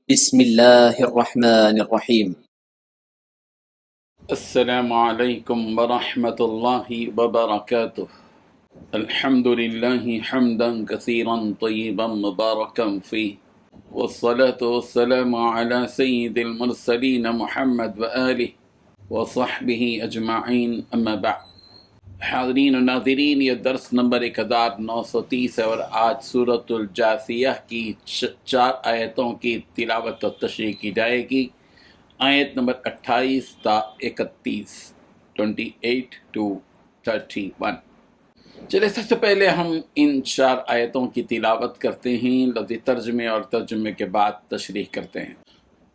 بسم الله الرحمن الرحيم. السلام عليكم ورحمة الله وبركاته. الحمد لله حمدا كثيرا طيبا مباركا فيه، والصلاة والسلام على سيد المرسلين محمد وآله وصحبه أجمعين، أما بعد. حاضرین و ناظرین، یہ درس نمبر 1930 ہے اور آج سورۃ الجاثیہ کی 4 آیتوں کی تلاوت و تشریح کی جائے گی، آیت نمبر 28 تا 31، 28 to 31۔ چلے سب سے پہلے ہم ان 4 آیتوں کی تلاوت کرتے ہیں، لفظی ترجمے اور ترجمے کے بعد تشریح کرتے ہیں۔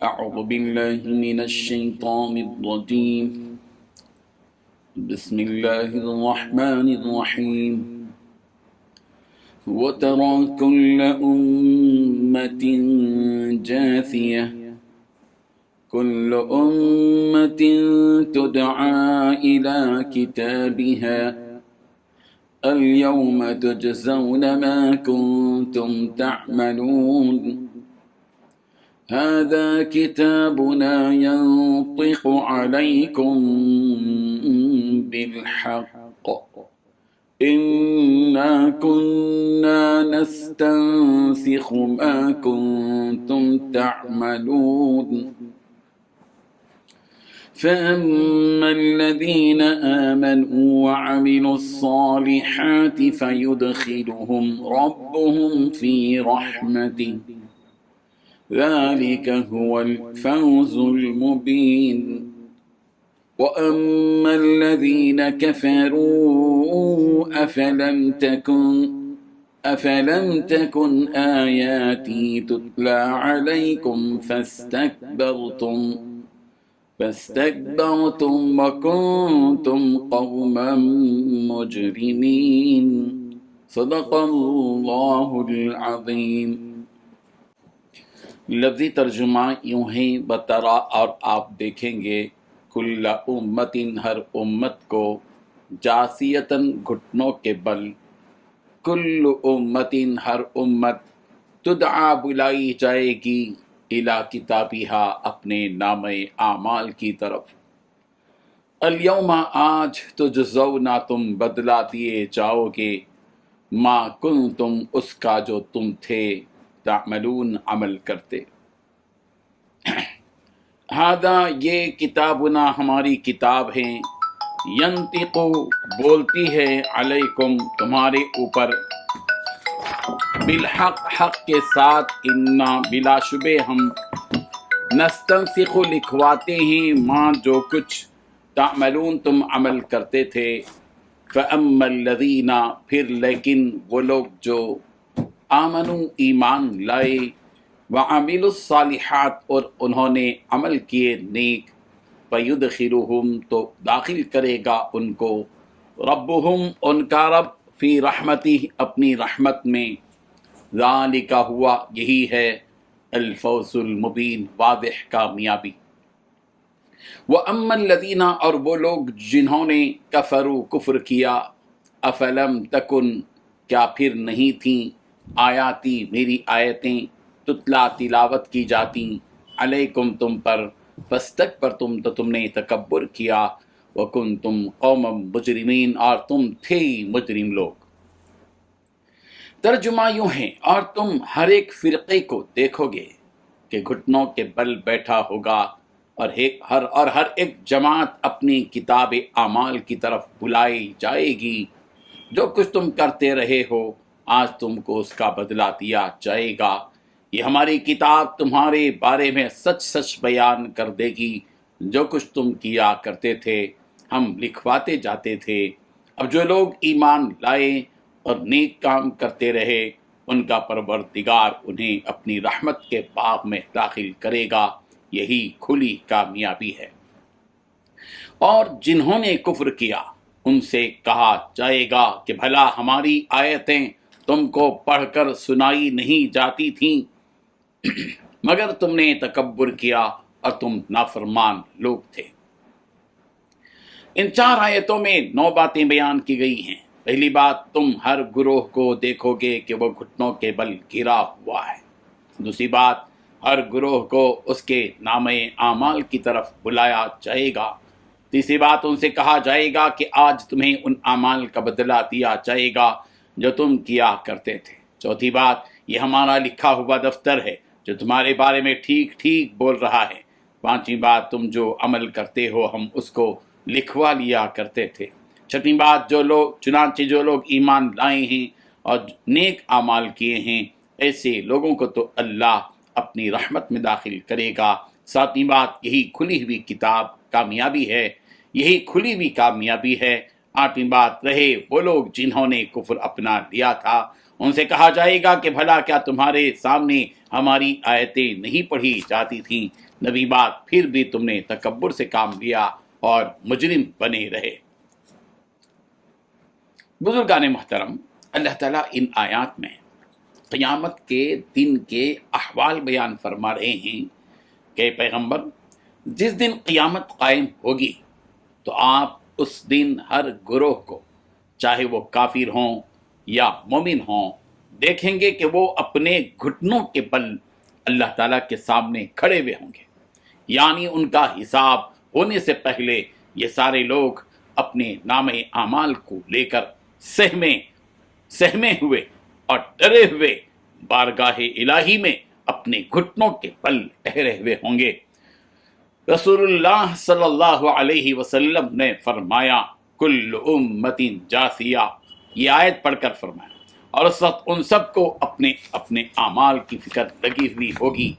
اعوذ باللہ من الشیطان الرجیم، بسم اللہ الرحمن الرحیم۔ وَتَرَى كُلَّ أُمَّةٍ جَاثِيَةً كل أمة تدعى إلى كتابها اليوم تجزون ما كنتم تعملون هذا كتابنا ينطق عليكم بالحق إنا كنا نستنسخ ما كنتم تعملون فأما الذين آمنوا وعملوا الصالحات فيدخلهم ربهم في رحمته ذلك هو الفوز المبين وأما الذين كفروا أفلم تكن آياتي تتلى عليكم فاستكبرتم وكنتم قوما مجرمين صدق اللہ العظیم۔ لفظی ترجمہ یوں ہے، بترا اور آپ دیکھیں گے، کل امت ہر امت کو، جاسیتاً گھٹنوں کے بل، کل امت ہر امت، تدعا بلائی جائے گی، الی کتابہا اپنے نام اعمال کی طرف، الیوم آج، تجزونا تم بدلہ دیے جاؤ گے، ما کنتم اس کا جو تم تھے، تعملون عمل کرتے۔ ہذا یہ کتابنا ہماری کتاب ہے، ینطق بولتی ہے، علیکم تمہارے اوپر، بالحق حق کے ساتھ، انا بلا شبہ ہم، نستنسخ لکھواتے ہیں، ماں جو کچھ، تعملون تم عمل کرتے تھے، فاما الذین پھر لیکن وہ لوگ جو، آمنوا ایمان لائے، وعملوا الصالحات اور انہوں نے عمل کیے نیک، فیدخلہم تو داخل کرے گا ان کو، ربہم ان کا رب، فی رحمتہ اپنی رحمت میں، ذالک ہوا یہی ہے، الفوز المبین واضح کامیابی۔ وَأَمَّا الَّذِينَ اور وہ لوگ جنہوں نے کفروا کفر کیا، افلم تکن کیا پھر نہیں تھیں، آیاتی میری آیتیں، تتلا تلاوت کی جاتی، علیکم تم پر، فاستکبرتم تو تم نے تکبر کیا، وکنتم قوما مجرمین اور تم تھے مجرم لوگ۔ ترجمہ یوں ہے، اور تم ہر ایک فرقے کو دیکھو گے کہ گھٹنوں کے بل بیٹھا ہوگا، اور ہر ایک جماعت اپنی کتاب اعمال کی طرف بلائی جائے گی، جو کچھ تم کرتے رہے ہو آج تم کو اس کا بدلہ دیا جائے گا، یہ ہماری کتاب تمہارے بارے میں سچ سچ بیان کر دے گی، جو کچھ تم کیا کرتے تھے ہم لکھواتے جاتے تھے۔ اب جو لوگ ایمان لائے اور نیک کام کرتے رہے، ان کا پروردگار انہیں اپنی رحمت کے باغ میں داخل کرے گا، یہی کھلی کامیابی ہے۔ اور جنہوں نے کفر کیا ان سے کہا جائے گا کہ بھلا ہماری آیتیں تم کو پڑھ کر سنائی نہیں جاتی تھیں، مگر تم نے تکبر کیا اور تم نافرمان لوگ تھے۔ ان 4 آیتوں میں 9 باتیں بیان کی گئی ہیں۔ پہلی بات، تم ہر گروہ کو دیکھو گے کہ وہ گھٹنوں کے بل گرا ہوا ہے۔ دوسری بات، ہر گروہ کو اس کے نامہ اعمال کی طرف بلایا جائے گا۔ تیسری بات، ان سے کہا جائے گا کہ آج تمہیں ان اعمال کا بدلہ دیا جائے گا جو تم کیا کرتے تھے۔ چوتھی بات، یہ ہمارا لکھا ہوا دفتر ہے جو تمہارے بارے میں ٹھیک ٹھیک بول رہا ہے۔ پانچویں بات، تم جو عمل کرتے ہو ہم اس کو لکھوا لیا کرتے تھے۔ چھٹویں بات، چنانچہ جو لوگ ایمان لائے ہیں اور نیک اعمال کیے ہیں ایسے لوگوں کو تو اللہ اپنی رحمت میں داخل کرے گا۔ ساتویں بات، یہی کھلی ہوئی کتاب کامیابی ہے، یہی کھلی ہوئی کامیابی ہے۔ آٹھویں بات، رہے وہ لوگ جنہوں نے کفر اپنا لیا تھا، ان سے کہا جائے گا کہ بھلا کیا تمہارے سامنے ہماری آیتیں نہیں پڑھی جاتی تھیں؟ نویں بات، پھر بھی تم نے تکبر سے کام لیا اور مجرم بنے رہے۔ بزرگان محترم، اللہ تعالیٰ ان آیات میں قیامت کے دن کے احوال بیان فرما رہے ہیں کہ پیغمبر، جس دن قیامت قائم ہوگی تو آپ اس دن ہر گروہ کو، چاہے وہ کافر ہوں یا مومن ہوں، دیکھیں گے کہ وہ اپنے گھٹنوں کے بل اللہ تعالیٰ کے سامنے کھڑے ہوئے ہوں گے۔ یعنی ان کا حساب ہونے سے پہلے یہ سارے لوگ اپنے نام اعمال کو لے کر سہمے ہوئے اور ڈرے ہوئے بارگاہ الہی میں اپنے گھٹنوں کے بل ٹھہرے ہوئے ہوں گے۔ رسول اللہ صلی اللہ علیہ وسلم نے فرمایا، کل امت جاثیہ، یہ آیت پڑھ کر فرمایا، اور اس وقت ان سب کو اپنے اپنے اعمال کی فکر لگی ہوئی ہوگی،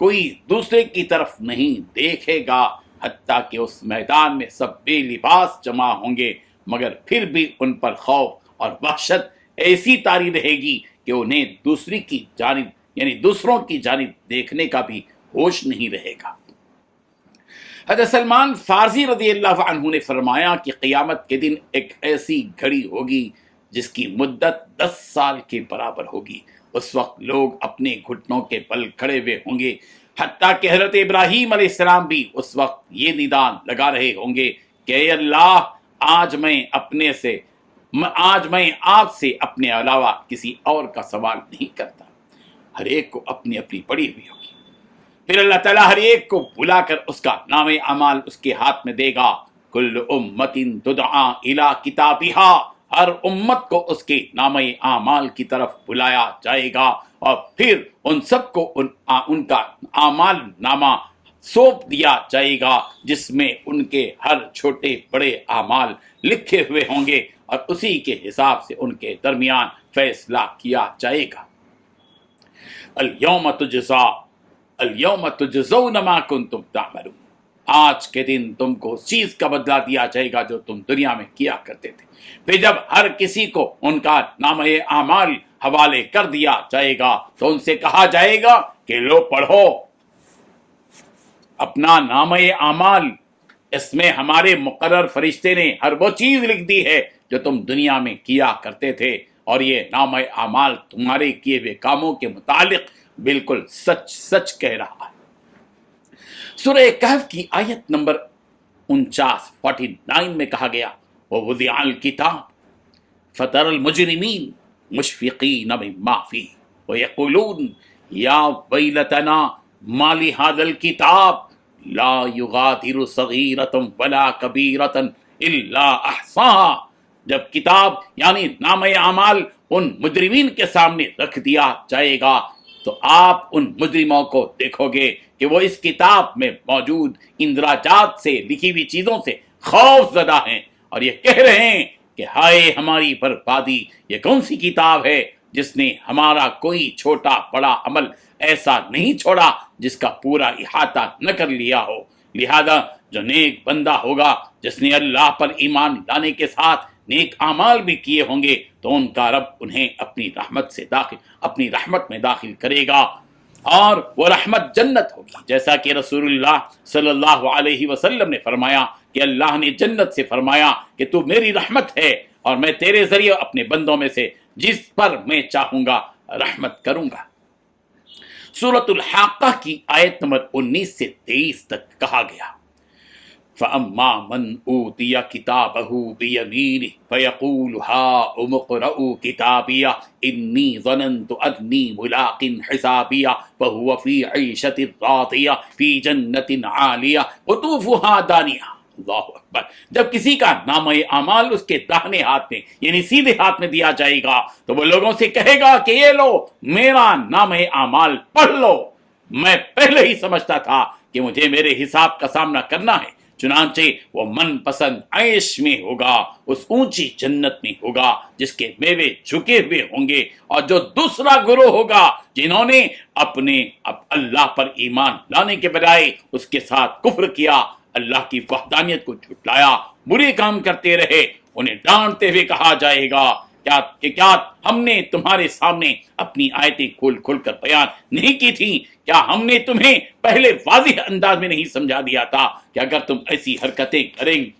کوئی دوسرے کی طرف نہیں دیکھے گا، حتیٰ کہ اس میدان میں سب بے لباس جمع ہوں گے، مگر پھر بھی ان پر خوف اور وحشت ایسی طاری رہے گی کہ انہیں دوسروں کی جانب دیکھنے کا بھی ہوش نہیں رہے گا۔ حضرت سلمان فارسی رضی اللہ عنہ نے فرمایا کہ قیامت کے دن ایک ایسی گھڑی ہوگی جس کی مدت 10 سال کے برابر ہوگی۔ اس وقت لوگ اپنے گھٹنوں کے بل کھڑے ہوئے ہوں گے، حتیٰ کہ حضرت ابراہیم علیہ السلام بھی اس وقت یہ نداء لگا رہے ہوں گے کہ اے اللہ، آج میں آپ سے اپنے علاوہ کسی اور کا سوال نہیں کرتا۔ ہر ایک کو اپنی اپنی پڑی ہوئی ہوگی۔ پھر اللہ تعالیٰ ہر ایک کو بلا کر اس کا نام اعمال اس کے ہاتھ میں دے گا۔ کل امت تدعا الی کتابہا، ہر امت کو اس کے نام اعمال کی طرف بلایا جائے گا، اور پھر ان سب کو ان کا اعمال نامہ سونپ دیا جائے گا جس میں ان کے ہر چھوٹے بڑے اعمال لکھے ہوئے ہوں گے، اور اسی کے حساب سے ان کے درمیان فیصلہ کیا جائے گا۔ اليوم تجزون ما کنتم تعملون، آج کے دن تم کو اس چیز کا بدلہ دیا جائے گا جو تم دنیا میں کیا کرتے تھے۔ پھر جب ہر کسی کو ان کا نامہ اعمال حوالے کر دیا جائے گا تو ان سے کہا جائے گا کہ لو پڑھو اپنا نامہ اعمال، اس میں ہمارے مقرر فرشتے نے ہر وہ چیز لکھ دی ہے جو تم دنیا میں کیا کرتے تھے، اور یہ نامہ اعمال تمہارے کیے ہوئے کاموں کے متعلق بالکل سچ کہہ رہا ہے۔ سورہ کہف کی آیت نمبر 49 میں کہا گیا، وَوُضِعَ الْكِتَابُ فَتَرَى الْمُجْرِمِينَ مُشْفِقِينَ مِمَّا فِيهِ وَيَقُولُونَ يَا وَيْلَتَنَا مَا لِهَذَا الْكِتَابِ لَا يُغَادِرُ صَغِيرَةً وَلَا كَبِيرَةً إِلَّا أَحْصَاهَا، جب کتاب یعنی نامہ اعمال ان مجرمین کے سامنے رکھ دیا جائے گا تو آپ ان مجرموں کو دیکھو گے کہ وہ اس کتاب میں موجود اندراجات سے لکھی ہوئی چیزوں سے خوف زدہ ہیں، اور یہ کہہ رہے ہیں کہ ہائے ہماری بربادی، یہ کون سی کتاب ہے جس نے ہمارا کوئی چھوٹا بڑا عمل ایسا نہیں چھوڑا جس کا پورا احاطہ نہ کر لیا ہو۔ لہذا جو نیک بندہ ہوگا جس نے اللہ پر ایمان لانے کے ساتھ نیک اعمال بھی کیے ہوں گے تو ان کا رب انہیں اپنی رحمت میں داخل کرے گا، اور وہ رحمت جنت ہوگی، جیسا کہ رسول اللہ صلی اللہ علیہ وسلم نے فرمایا کہ اللہ نے جنت سے فرمایا کہ تو میری رحمت ہے اور میں تیرے ذریعے اپنے بندوں میں سے جس پر میں چاہوں گا رحمت کروں گا۔ سورۃ الحاقہ کی آیت نمبر 19 سے 23 تک کہا گیا، فَأَمَّا مَنْ أُوتِيَ كِتَابَهُ بِيَمِينِهِ فَيَقُولُ هَاؤُمُ اقْرَءُوا كِتَابِيَهْ إِنِّي ظَنَنْتُ أَنِّي مُلَاقٍ حِسَابِيَهْ فَهُوَ فِي عِيشَةٍ رَاضِيَةٍ فِي جَنَّةٍ عَالِيَةٍ قُطُوفُهَا دَانِيَةٌ۔ اللہ اکبر۔ جب کسی کا نامہ اعمال اس کے داہنے ہاتھ میں یعنی سیدھے ہاتھ میں دیا جائے گا تو وہ لوگوں سے کہے گا کہ یہ لو میرا نامہ اعمال پڑھ لو، میں پہلے ہی سمجھتا تھا کہ مجھے میرے حساب کا سامنا کرنا ہے۔ چنانچہ وہ من پسند عیش میں ہوگا، اس اونچی جنت میں ہوگا جس کے میوے جھکے ہوئے ہوں گے۔ اور جو دوسرا گروہ ہوگا جنہوں نے اللہ پر ایمان لانے کے بجائے اس کے ساتھ کفر کیا، اللہ کی وحدانیت کو جھٹلایا، برے کام کرتے رہے، انہیں ڈانٹتے ہوئے کہا جائے گا کیا ہم نے تمہارے سامنے اپنی آیتیں کھول کھول کر بیان نہیں کی تھیں؟ کیا ہم نے تمہیں پہلے واضح انداز میں نہیں سمجھا دیا تھا کہ اگر تم ایسی حرکتیں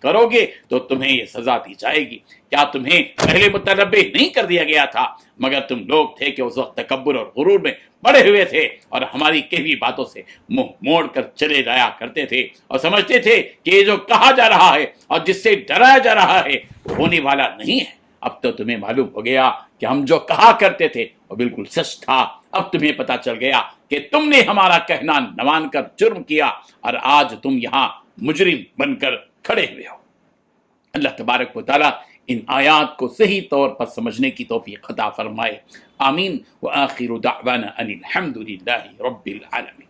کرو گے تو تمہیں یہ سزا دی جائے گی؟ کیا تمہیں پہلے متنبہ نہیں کر دیا گیا تھا؟ مگر تم لوگ تھے کہ اس وقت تکبر اور غرور میں پڑے ہوئے تھے اور ہماری کہوی باتوں سے منہ موڑ کر چلے جایا کرتے تھے اور سمجھتے تھے کہ یہ جو کہا جا رہا ہے اور جس سے ڈرایا جا رہا ہے وہ ہونے والا نہیں ہے۔ اب تو تمہیں معلوم ہو گیا کہ ہم جو کہا کرتے تھے وہ بالکل سچ تھا۔ اب تمہیں پتا چل گیا کہ تم نے ہمارا کہنا نہ مان کر جرم کیا اور آج تم یہاں مجرم بن کر کھڑے ہوئے ہو۔ اللہ تبارک و تعالیٰ ان آیات کو صحیح طور پر سمجھنے کی توفیق عطا فرمائے۔ آمین۔ وآخر دعوانا ان الحمد للہ رب العالمین۔